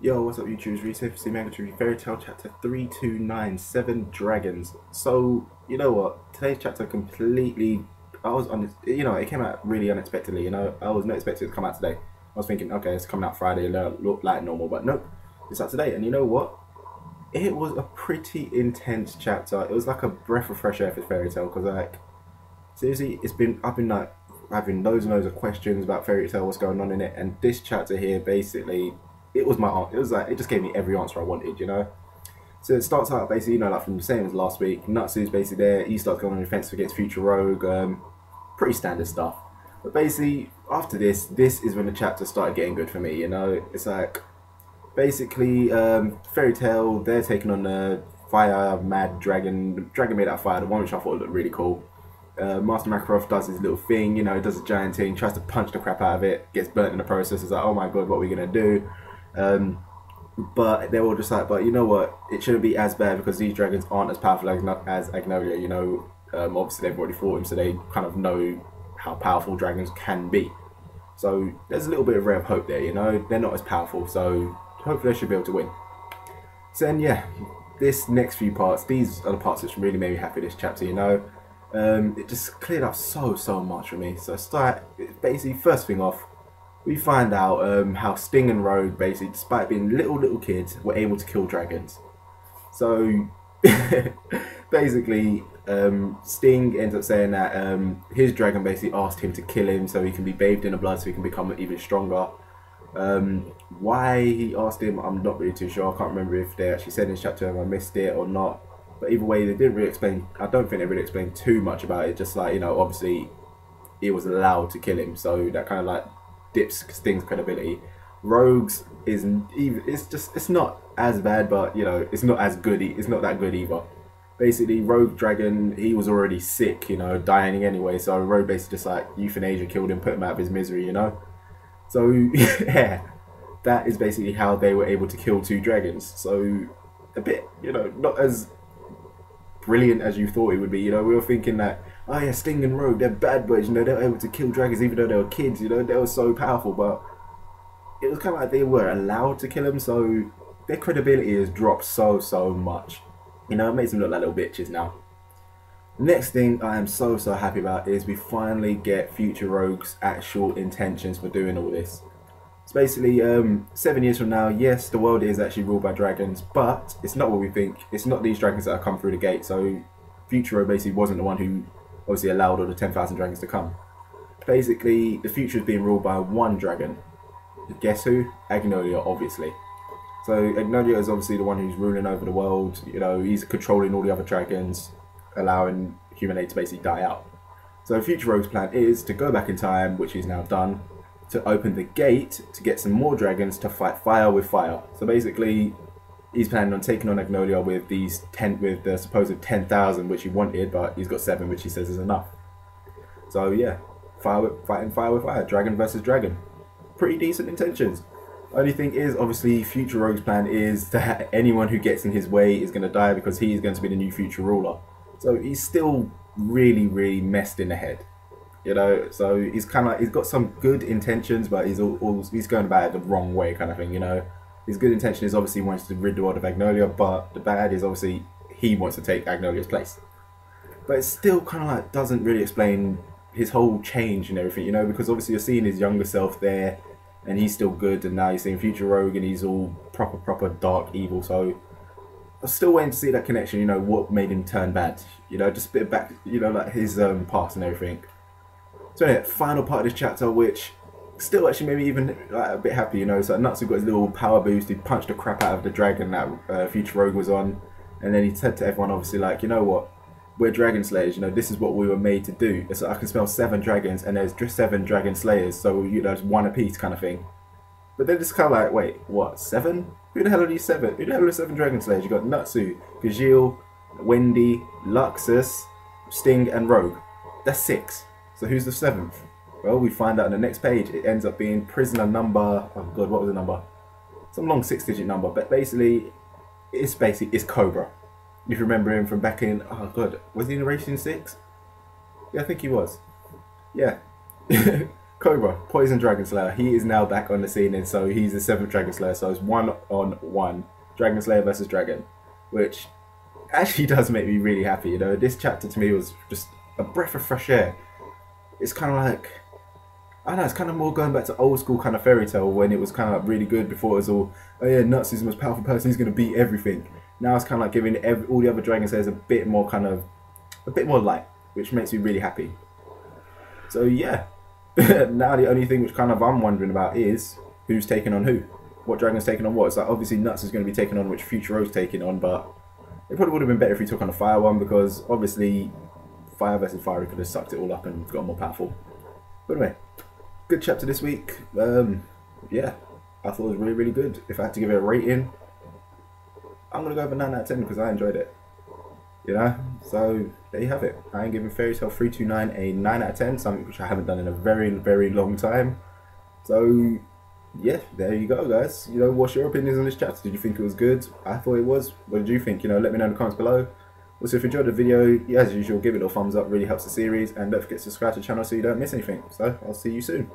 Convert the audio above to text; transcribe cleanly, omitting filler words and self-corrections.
Yo, what's up YouTube? Resurfacing Mega Fairy Tail Chapter 329, 7 Dragons. So, you know what? Today's chapter completely, it came out really unexpectedly, I was not expecting it to come out today. I was thinking, okay, it's coming out Friday, it'll look like normal, but nope, it's out today. And you know what? It was a pretty intense chapter. It was like a breath of fresh air for Fairy Tail, because like, seriously, I've been like, having loads and loads of questions about Fairy Tail, what's going on in it, and this chapter here basically, it was like it just gave me every answer I wanted. So it starts out basically, like from the same as last week. Natsu's basically there. He starts going on offensive against Future Rogue. Pretty standard stuff. But basically, after this is when the chapter started getting good for me. It's like basically Fairy Tail. They're taking on the fire mad dragon. The dragon made out of fire. The one which I thought looked really cool. Master Makarov does his little thing. He does a giant thing. Tries to punch the crap out of it. Gets burnt in the process. It's like, oh my god, what are we gonna do? But they were just like, but you know what, it shouldn't be as bad because these dragons aren't as powerful as Agnolia. Obviously they've already fought him, so they kind of know how powerful dragons can be. So there's a little bit of ray of hope there. They're not as powerful, so hopefully they should be able to win. So then yeah, this next few parts, these are the parts which really made me happy this chapter. It just cleared up so much for me. So basically, first thing off, we find out how Sting and Rogue, basically, despite being little kids, were able to kill dragons. So, basically, Sting ends up saying that his dragon basically asked him to kill him so he can be bathed in the blood so he can become even stronger. Why he asked him, I'm not really too sure. I can't remember if they actually said in this chapter if I missed it or not. But either way, they didn't really explain. I don't think they really explained too much about it. Just like, obviously, he was allowed to kill him. So that kind of like dips Sting's credibility. Rogue's isn't even, it's not as bad, but it's not as good. It's not that good either. Basically, Rogue Dragon, he was already sick, dying anyway. So Rogue basically just like euthanasia killed him, put him out of his misery, So yeah, that is basically how they were able to kill two dragons. So a bit, not as brilliant as you thought it would be. We were thinking that, oh yeah, Sting and Rogue, they're bad boys, they were able to kill dragons even though they were kids, they were so powerful, but it was kind of like they were allowed to kill them, so their credibility has dropped so much. It makes them look like little bitches now. Next thing I am so happy about is we finally get Future Rogue's actual intentions for doing all this. It's basically 7 years from now, yes, the world is actually ruled by dragons, but it's not what we think. It's not these dragons that have come through the gate, so Future Rogue basically wasn't the one who obviously allowed all the 10,000 dragons to come. Basically, the future is being ruled by one dragon. Guess who? Agnolia, obviously. So Agnolia is obviously the one who's ruling over the world. He's controlling all the other dragons, allowing humanity to basically die out. So Future Rogue's plan is to go back in time, which he's now done, to open the gate to get some more dragons to fight fire with fire. So basically, he's planning on taking on Agnolia with with the supposed 10,000 which he wanted, but he's got 7 which he says is enough. So yeah, fighting fire with fire, dragon versus dragon. Pretty decent intentions. Only thing is, obviously, Future Rogue's plan is that anyone who gets in his way is going to die because he is going to be the new future ruler. So he's still really messed in the head. So he's kind of like, he's got some good intentions, but he's going about it the wrong way, kind of thing. His good intention is obviously he wants to rid the world of Agnolia, but the bad is obviously he wants to take Agnolia's place. But it still kind of like doesn't really explain his whole change and everything, because obviously you're seeing his younger self there, and he's still good, and now you're seeing Future Rogue, and he's all proper dark evil. So I'm still waiting to see that connection. What made him turn bad? Just a bit back, like his past and everything. So yeah, final part of this chapter, which still actually made me even like, a bit happy, So Natsu got his little power boost. He punched the crap out of the dragon that Future Rogue was on, and then he said to everyone, obviously, like, you know what, we're dragon slayers. This is what we were made to do. So I can smell 7 dragons, and there's just 7 dragon slayers, so it's one apiece, kind of thing. But they're just kind of like, wait, what? 7? Who the hell are these 7? Who the hell are the 7 dragon slayers? You got Natsu, Gajeel, Wendy, Luxus, Sting, and Rogue. That's 6. So who's the 7th? Well, we find out on the next page. It ends up being prisoner number, oh god, what was the number? Some long 6-digit number, but basically it's Cobra. If you remember him from back in, oh god, was he in Racing 6? Yeah, I think he was. Yeah. Cobra, Poison Dragon Slayer. He is now back on the scene, and so he's the 7th Dragon Slayer. So it's 1-on-1 Dragon Slayer versus Dragon, which actually does make me really happy. You know, this chapter to me was just a breath of fresh air. It's kind of like, I don't know, it's kind of more going back to old school kind of fairy tale when it was kind of like really good before it was all, oh yeah, Nuts is the most powerful person, he's going to beat everything. Now it's kind of like giving all the other Dragon Slayers a bit more light, which makes me really happy. So yeah, now the only thing which kind of I'm wondering about is who's taking on who. What Dragon's taking on what. It's like obviously Nuts is going to be taking on which Futuro's taking on, but it probably would have been better if he took on a Fire one, because obviously Fire versus Fire could have sucked it all up and got more powerful. But anyway, good chapter this week. Yeah, I thought it was really, really good. If I had to give it a rating, I'm going to go over 9 out of 10 because I enjoyed it. You know, so there you have it. I am giving Fairy Tail 329 a 9 out of 10, something which I haven't done in a very, very long time. So yeah, there you go, guys. You know, what's your opinions on this chapter? Did you think it was good? I thought it was. What did you think? You know, let me know in the comments below. Also, if you enjoyed the video, yeah, as usual, give it a thumbs up. Really helps the series, and don't forget to subscribe to the channel so you don't miss anything. So I'll see you soon.